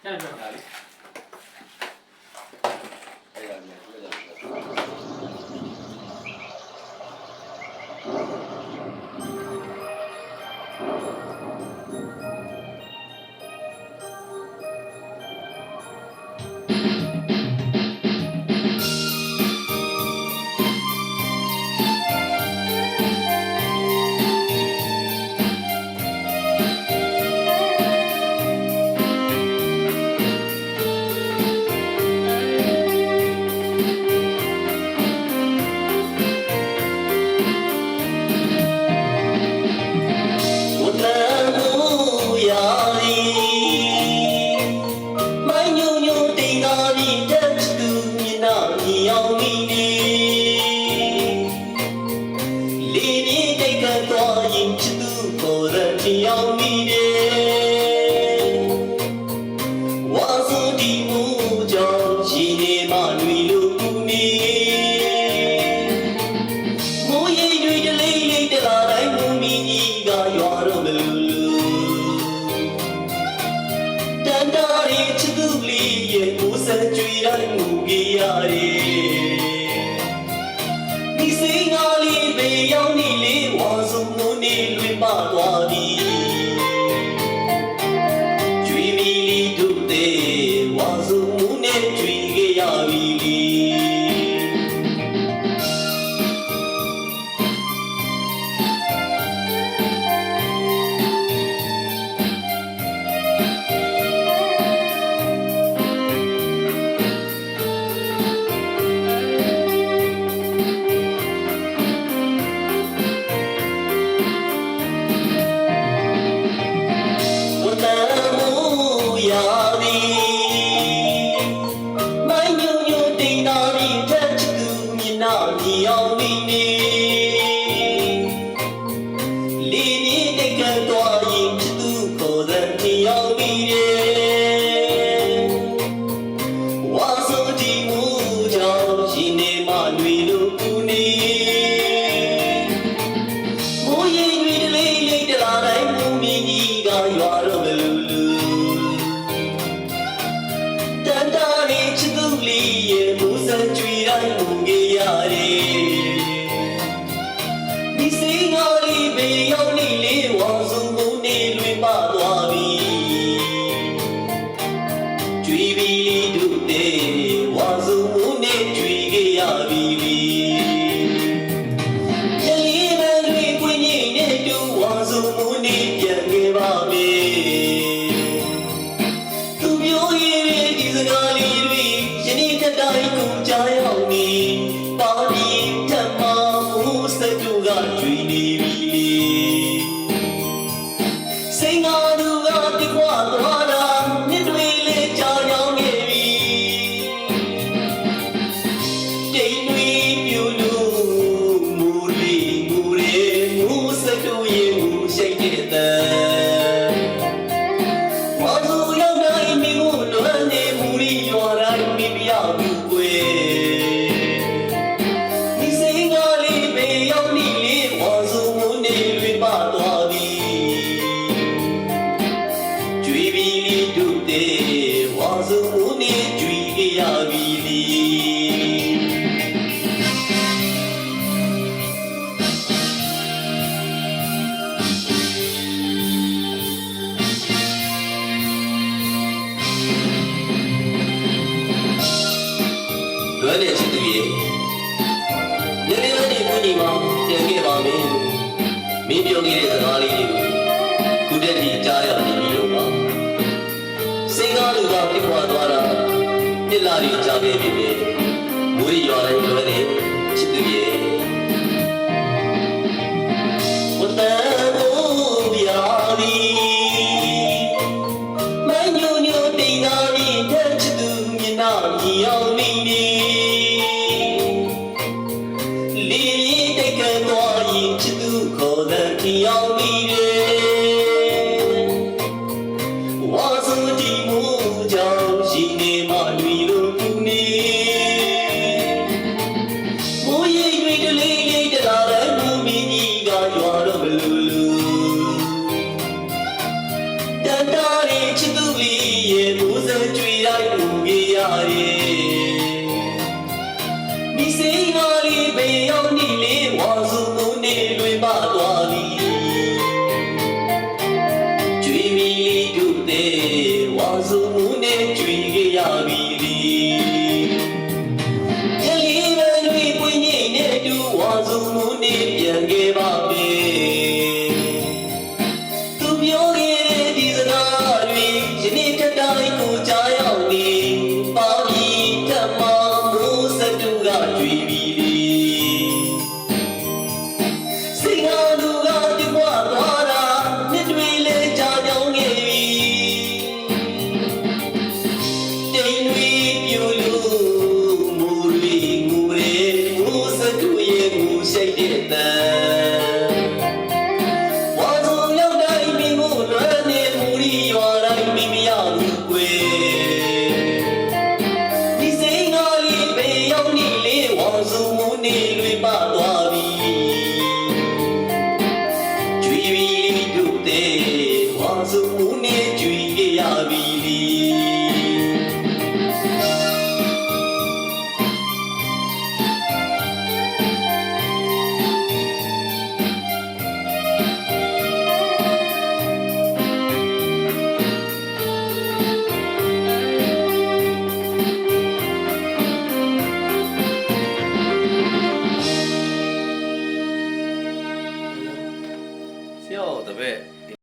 ပြန်ပြောတာလေအဲ့ဒါမျိုးပြောတာမိုးရိပ်တွေ ဝါစုမှုနဲ့ကြွေခဲ့ရပြီလေရလီမန်တွေပွင့်ငိမ့်နဲ့တူဝါစုမှုနဲ့ပြန်ခဲ့ပါပဲသူပြောခဲ့တဲ့ဒီစကားတွေယနေ့ထက်တိုင်းကိုကြားရောက်နေပါပြီထပ်မမိုးစတူကကြွေပြီလေစိတ်ဟာလူကပြွားသွားတာနှစ်တွေလဲကြာကြောင်းခဲ့ပြီတိမ်တွေပြိုလို့မူတွေငူရဲမိုးစတူရဲ့ငူရှိတ်တဲ့တန်ဝါစုံရောက်တိုင်းမိမို့လွမ်းနေမူရီရွာတိုင်းမိမရဘူးကွယ်ဒီစိတ်ဟာလေးပဲရောက်နေလေဝါစုံမူနေလွေပါသွားပြီကြွေပြီတို့တဲ့ဝါစုံမူနေကြွေခဲ့ရပြီ